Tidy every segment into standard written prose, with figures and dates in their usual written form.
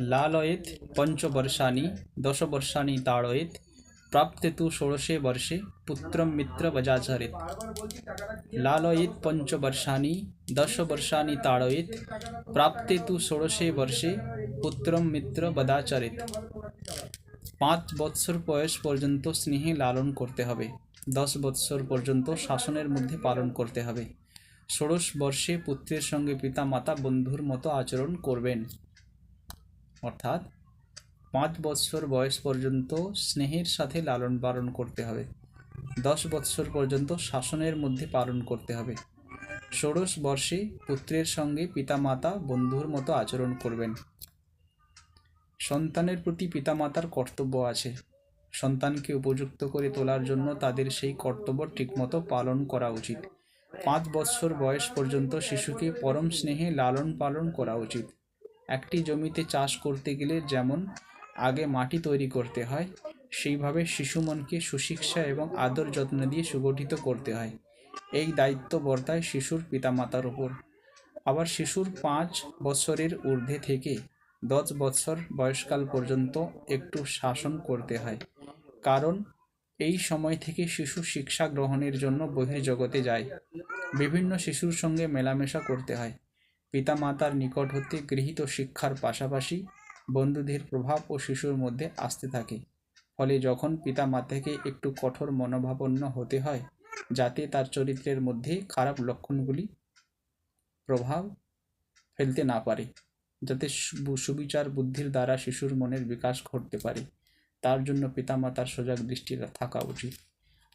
लालयेत् पंचवर्षाणि 10 वर्षाणि ताडयेत् प्राप्ते तु 16 वर्षे पुत्रं मित्रवजाचरेत्। लालयेत् पंचवर्षाणि 10 वर्षाणि ताडयेत् प्राप्ते तु 16 वर्षे पुत्रं मित्रवदाचरेत्। 5 বৎসর বয়স পর্যন্ত স্নেহে লালন করতে হবে, 10 বৎসর পর্যন্ত শাসনের মধ্যে পালন করতে হবে, 16 বর্ষে পুত্রের সঙ্গে পিতা মাতা বন্ধুর মতো আচরণ করবেন। অর্থাৎ 5 বৎসর বয়স পর্যন্ত স্নেহের সাথে লালন পালন করতে হবে, 10 বৎসর পর্যন্ত শাসনের মধ্যে পালন করতে হবে, 16 বর্ষে পুত্রের সঙ্গে পিতা মাতা বন্ধুর মতো আচরণ করবেন। সন্তানের প্রতি পিতামাতার কর্তব্য আছে। সন্তানকে উপযুক্ত করে তোলার জন্য তাদের সেই কর্তব্য ঠিকমতো পালন করা উচিত। 5 বৎসর বয়স পর্যন্ত শিশুকে পরম স্নেহে লালন পালন করা উচিত। একটি জমিতে চাষ করতে গেলে যেমন আগে মাটি তৈরি করতে হয়, সেইভাবে শিশু মনকে সুশিক্ষা এবং আদর যত্ন দিয়ে সুগঠিত করতে হয়। এই দায়িত্ব বর্তায় শিশুর পিতামাতার ওপর। আবার শিশুর 5 বছরের ঊর্ধ্বে থেকে 10 বছর বয়সকাল পর্যন্ত একটু শাসন করতে হয়, কারণ এই সময় থেকে শিশু শিক্ষা গ্রহণের জন্য বহির্জগতে যায়। বিভিন্ন শিশুর সঙ্গে মেলামেশা করতে হয়। পিতামাতার নিকট হতে গৃহীত শিক্ষার পাশাপাশি বন্ধুদের প্রভাবও শিশুর মধ্যে আসতে থাকে। ফলে যখন পিতামাতাকে একটু কঠোর মনোভাবাপন্ন হতে হয়, যাতে তার চরিত্রের মধ্যে খারাপ লক্ষণগুলি প্রভাব ফেলতে না পারে, যাতে সুবিচার বুদ্ধির দ্বারা শিশুর মনের বিকাশ ঘটতে পারে, তার জন্য পিতামাতার সজাগ দৃষ্টি থাকা উচিত।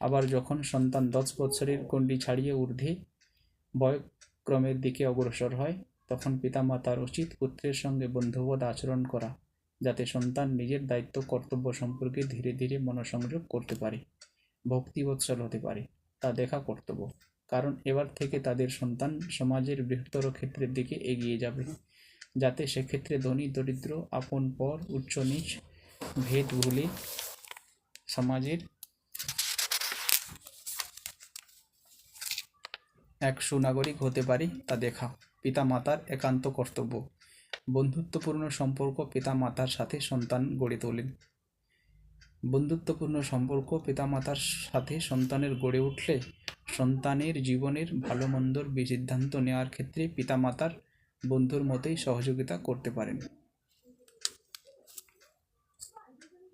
আবার যখন সন্তান 10 বছরের গণ্ডি ছাড়িয়ে ঊর্ধ্বে বয়ক্রমের দিকে অগ্রসর হয়, তখন পিতামাতার উচিত পুত্রের সঙ্গে বন্ধুবৎ আচরণ করা, যাতে সন্তান নিজের দায়িত্ব কর্তব্য সম্পর্কে ধীরে ধীরে মনোসংযোগ করতে পারে, ভক্তিবৎসল হতে পারে, তা দেখা কর্তব্য। কারণ এবার থেকে তাদের সন্তান সমাজের বৃহত্তর ক্ষেত্রের দিকে এগিয়ে যাবে, যাতে সেক্ষেত্রে ধনী দরিদ্র, আপন পর, উচ্চ নীচ ভেদ ভুলে সমাজের এক সুনাগরিক হতে পারে, তা দেখা পিতামাতার একান্ত কর্তব্য। বন্ধুত্বপূর্ণ সম্পর্ক পিতামাতার সাথে সন্তান গড়ে তোলেন। বন্ধুত্বপূর্ণ সম্পর্ক পিতামাতার সাথে সন্তানের গড়ে উঠলে সন্তানের জীবনের ভালো মন্দর সিদ্ধান্ত নেওয়ার ক্ষেত্রে পিতামাতার বন্ধুর মতোই সহযোগিতা করতে পারেন।